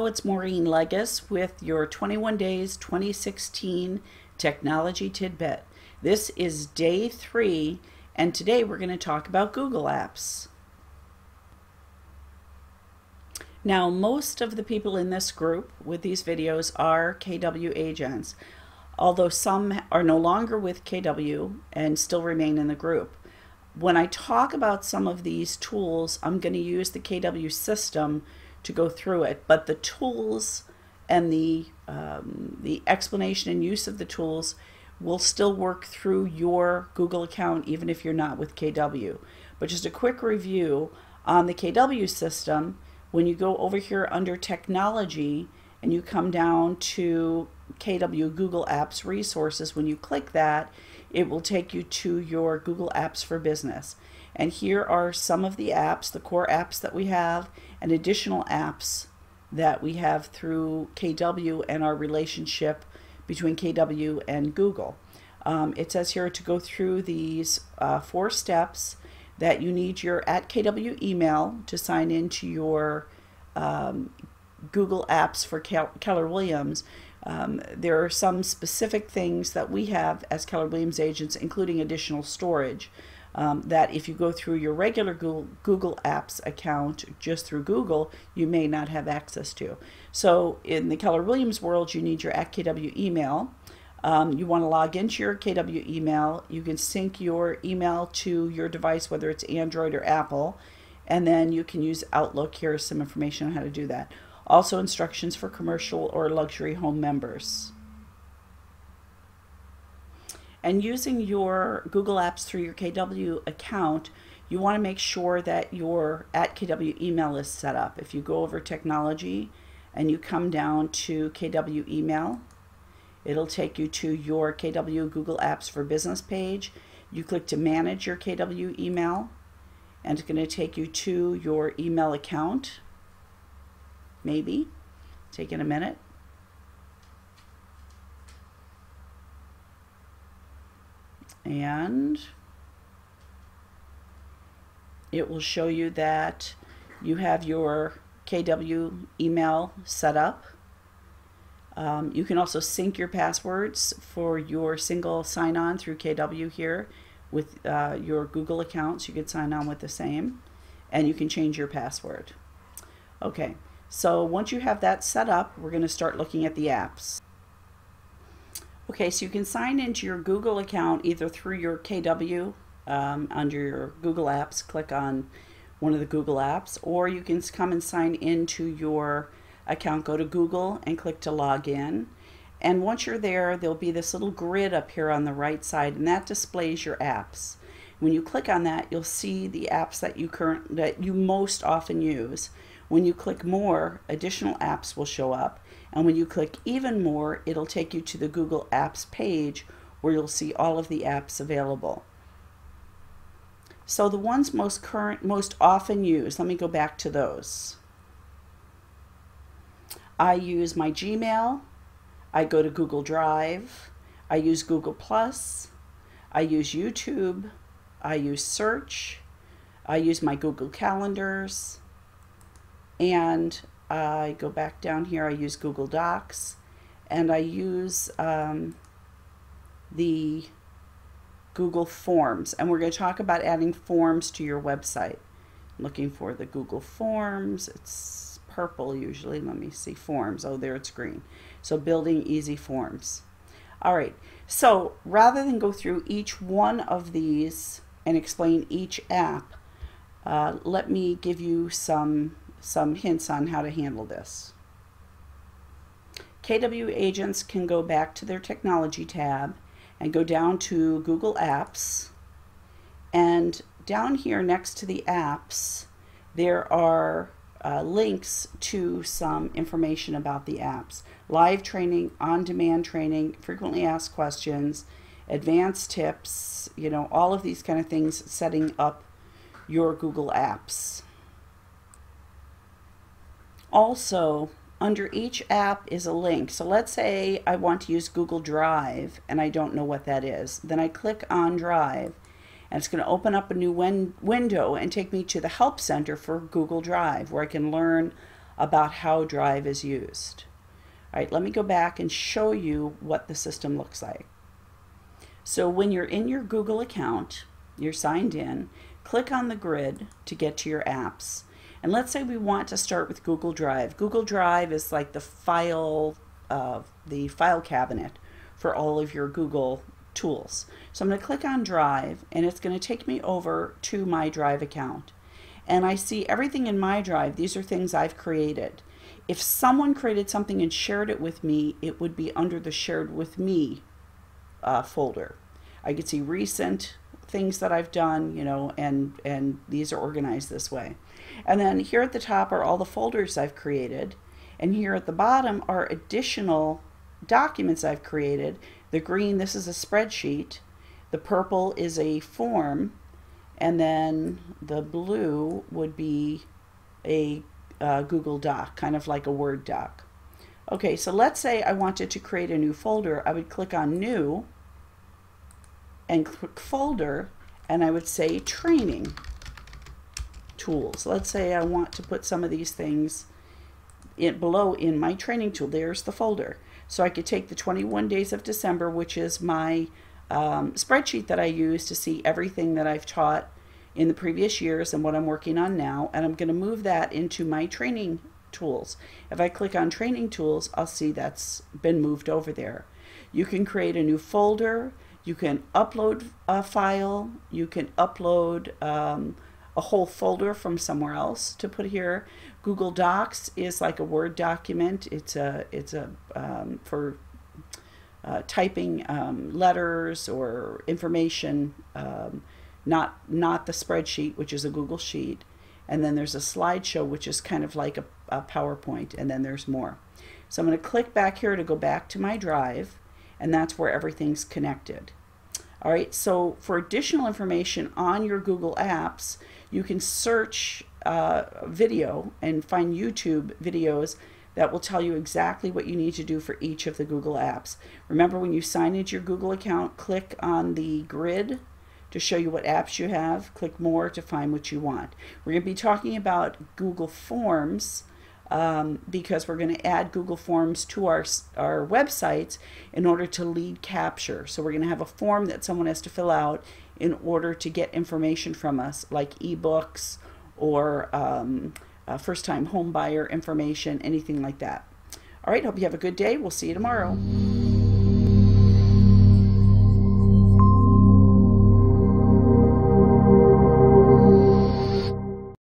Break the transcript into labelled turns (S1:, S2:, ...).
S1: it's Maureen Legas with your 21 Days 2016 Technology Tidbit. This is day 3, and today we're going to talk about Google Apps. Now, most of the people in this group with these videos are KW agents, although some are no longer with KW and still remain in the group. When I talk about some of these tools, I'm going to use the KW system to go through it, but the tools and the explanation and use of the tools will still work through your Google account even if you're not with KW. But just a quick review on the KW system: when you go over here under Technology and you come down to KW Google Apps Resources, when you click that, it will take you to your Google Apps for Business. And here are some of the apps, the core apps that we have, and additional apps that we have through KW and our relationship between KW and Google. It says here to go through these 4 steps that you need your @KW email to sign into your Google Apps for Keller Williams. There are some specific things that we have as Keller Williams agents, including additional storage, that if you go through your regular Google Apps account just through Google, you may not have access to. So in the Keller Williams world, you need your @KW email. You want to log into your KW email. You can sync your email to your device, whether it's Android or Apple, and then you can use Outlook. Here's some information on how to do that. Also instructions for commercial or luxury home members. And using your Google Apps through your KW account, you want to make sure that your @KW email is set up. If you go over Technology and you come down to KW email, it'll take you to your KW Google Apps for Business page. You click to manage your KW email, and it's going to take you to your email account. Maybe taking a minute. And it will show you that you have your KW email set up. You can also sync your passwords for your single sign-on through KW here with your Google accounts. You can sign on with the same, and you can change your password. Okay, so once you have that set up, we're going to start looking at the apps. Okay, so you can sign into your Google account either through your KW under your Google Apps, click on one of the Google apps, or you can come and sign into your account, go to Google and click to log in. And once you're there, there'll be this little grid up here on the right side, and that displays your apps. When you click on that, you'll see the apps that you most often use. When you click more, additional apps will show up. And when you click even more, it'll take you to the Google Apps page where you'll see all of the apps available. So the ones most often used, let me go back to those. I use my Gmail, I go to Google Drive, I use Google+, I use YouTube, I use Search, I use my Google Calendars, and I go back down here, I use Google Docs, and I use the Google Forms. And we're going to talk about adding forms to your website. I'm looking for the Google Forms. It's purple usually. Let me see, Forms. Oh, there it's green. So building easy forms. All right, so rather than go through each one of these and explain each app, let me give you some hints on how to handle this. KW agents can go back to their Technology tab and go down to Google Apps, and down here next to the apps there are links to some information about the apps: live training, on-demand training, frequently asked questions, advanced tips, you know, all of these kind of things setting up your Google Apps. Also, under each app is a link. So let's say I want to use Google Drive and I don't know what that is. Then I click on Drive, and it's going to open up a new window and take me to the Help Center for Google Drive, where I can learn about how Drive is used. All right, let me go back and show you what the system looks like. So when you're in your Google account, you're signed in, click on the grid to get to your apps. And let's say we want to start with Google Drive. Google Drive is like the file cabinet for all of your Google tools. So I'm going to click on Drive, and it's going to take me over to my Drive account. And I see everything in my Drive. These are things I've created. If someone created something and shared it with me, it would be under the Shared With Me folder. I could see recent things that I've done, you know, and these are organized this way. And then here at the top are all the folders I've created, and here at the bottom are additional documents I've created. The green, this is a spreadsheet. The purple is a form, and then the blue would be a Google Doc, kind of like a Word doc. Okay, so let's say I wanted to create a new folder. I would click on New and click Folder, and I would say Training Tools. Let's say I want to put some of these things below in my training tool. There's the folder. So I could take the 21 days of December, which is my spreadsheet that I use to see everything that I've taught in the previous years and what I'm working on now, and I'm going to move that into my training tools. If I click on training tools, I'll see that's been moved over there. You can create a new folder, you can upload a file, you can upload a whole folder from somewhere else to put here. Google Docs is like a Word document. It's for typing letters or information, not the spreadsheet, which is a Google Sheet. And then there's a slideshow, which is kind of like a PowerPoint, and then there's more. So I'm going to click back here to go back to my Drive, and that's where everything's connected. All right, so for additional information on your Google Apps, you can search video and find YouTube videos that will tell you exactly what you need to do for each of the Google Apps. Remember, when you sign into your Google account, click on the grid to show you what apps you have. Click More to find what you want. We're going to be talking about Google Forms because we're going to add Google Forms to our websites in order to lead capture. So we're going to have a form that someone has to fill out in order to get information from us, like ebooks or first-time home buyer information, anything like that. All right, hope you have a good day. We'll see you tomorrow.